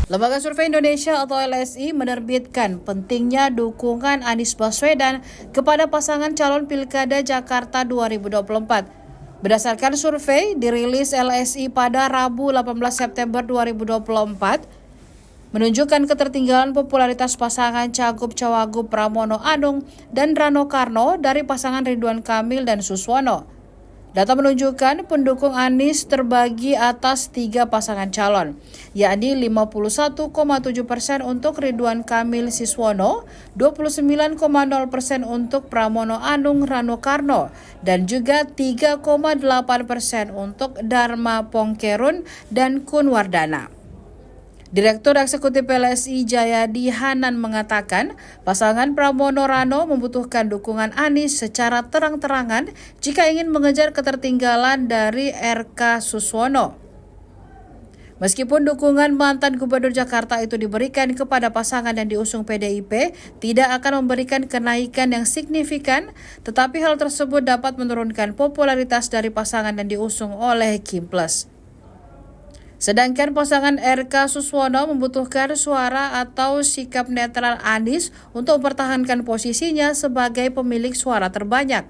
Lembaga Survei Indonesia atau LSI menerbitkan pentingnya dukungan Anies Baswedan kepada pasangan calon Pilkada Jakarta 2024. Berdasarkan survei dirilis LSI pada Rabu 18 September 2024, menunjukkan ketertinggalan popularitas pasangan Cagup-Cawagup Pramono Anung dan Rano Karno dari pasangan Ridwan Kamil dan Suswono. Data menunjukkan pendukung Anies terbagi atas 3 pasangan calon, yakni 51,7% untuk Ridwan Kamil Suswono, 29,0% untuk Pramono Anung Rano Karno, dan juga 3,8% untuk Dharma Pongkerun dan Kun Wardana. Direktur Eksekutif LSI Jayadi Hanan mengatakan pasangan Pramono Rano membutuhkan dukungan Anies secara terang-terangan jika ingin mengejar ketertinggalan dari RK Suswono. Meskipun dukungan mantan Gubernur Jakarta itu diberikan kepada pasangan yang diusung PDIP, tidak akan memberikan kenaikan yang signifikan, tetapi hal tersebut dapat menurunkan popularitas dari pasangan yang diusung oleh Kim Plus. Sedangkan pasangan RK Suswono membutuhkan suara atau sikap netral Anies untuk mempertahankan posisinya sebagai pemilik suara terbanyak.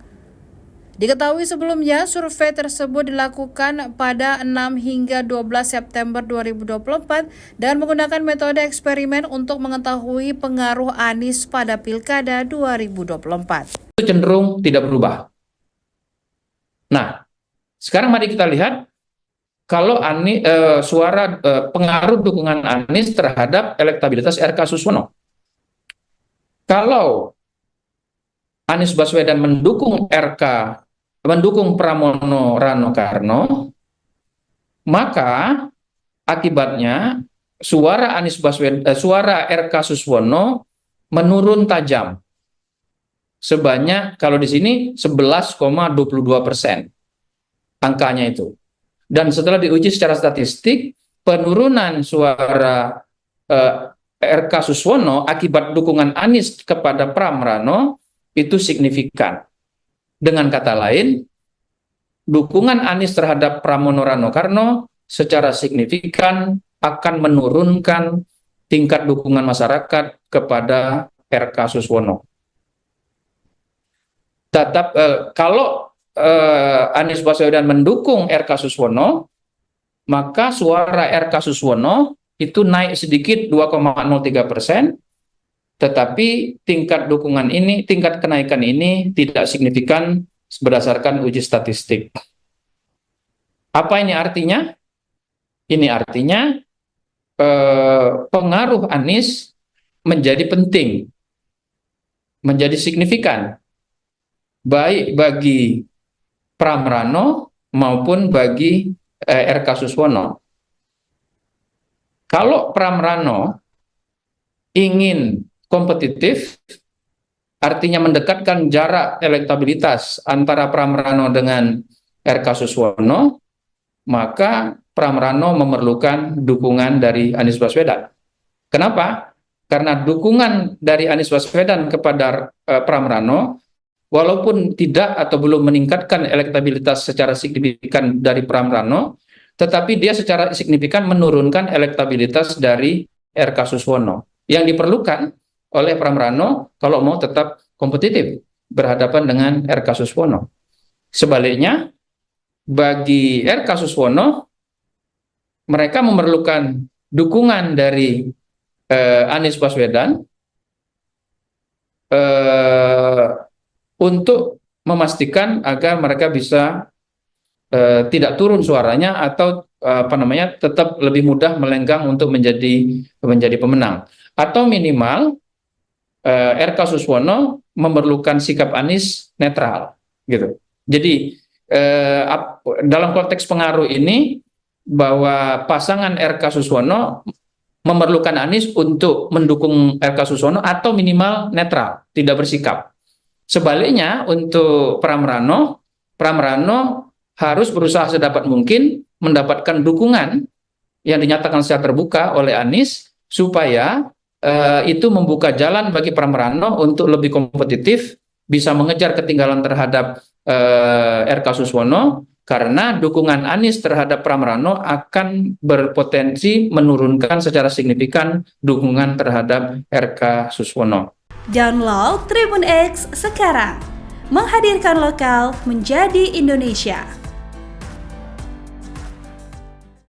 Diketahui sebelumnya, survei tersebut dilakukan pada 6 hingga 12 September 2024 dan menggunakan metode eksperimen untuk mengetahui pengaruh Anies pada Pilkada 2024. Itu cenderung tidak berubah. Nah, sekarang mari kita lihat kalau pengaruh dukungan Anies terhadap elektabilitas RK Suswono. Kalau Anies Baswedan mendukung Pramono Rano Karno, maka akibatnya suara RK Suswono menurun tajam. Sebanyak kalau di sini 11,22% angkanya itu. Dan setelah diuji secara statistik, penurunan suara RK Suswono akibat dukungan Anies kepada Pram Rano itu signifikan. Dengan kata lain, dukungan Anies terhadap Pramono Rano Karno secara signifikan akan menurunkan tingkat dukungan masyarakat kepada RK Suswono. Kalau Anies Baswedan mendukung RK Suswono, maka suara RK Suswono itu naik sedikit 2,03%, tetapi tingkat kenaikan ini tidak signifikan berdasarkan uji statistik. Apa ini artinya? Ini artinya pengaruh Anies menjadi penting, menjadi signifikan, baik bagi Pram Rano maupun bagi RK Suswono. Kalau Pram Rano ingin kompetitif, artinya mendekatkan jarak elektabilitas antara Pram Rano dengan RK Suswono, maka Pram Rano memerlukan dukungan dari Anies Baswedan. Kenapa? Karena dukungan dari Anies Baswedan kepada Pram Rano, walaupun tidak atau belum meningkatkan elektabilitas secara signifikan dari Pram Rano, tetapi dia secara signifikan menurunkan elektabilitas dari RK Suswono. Yang diperlukan oleh Pram Rano kalau mau tetap kompetitif berhadapan dengan RK Suswono. Sebaliknya, bagi RK Suswono, mereka memerlukan dukungan dari Anies Baswedan untuk memastikan agar mereka bisa tidak turun suaranya atau tetap lebih mudah melenggang untuk menjadi pemenang, atau minimal RK Suswono memerlukan sikap Anies netral, gitu. Jadi dalam konteks pengaruh ini, bahwa pasangan RK Suswono memerlukan Anies untuk mendukung RK Suswono atau minimal netral, tidak bersikap. Sebaliknya untuk Pram Rano harus berusaha sedapat mungkin mendapatkan dukungan yang dinyatakan secara terbuka oleh Anies, supaya itu membuka jalan bagi Pram Rano untuk lebih kompetitif, bisa mengejar ketinggalan terhadap RK Suswono, karena dukungan Anies terhadap Pramrano akan berpotensi menurunkan secara signifikan dukungan terhadap RK Suswono. Download Tribun X sekarang, menghadirkan lokal menjadi Indonesia.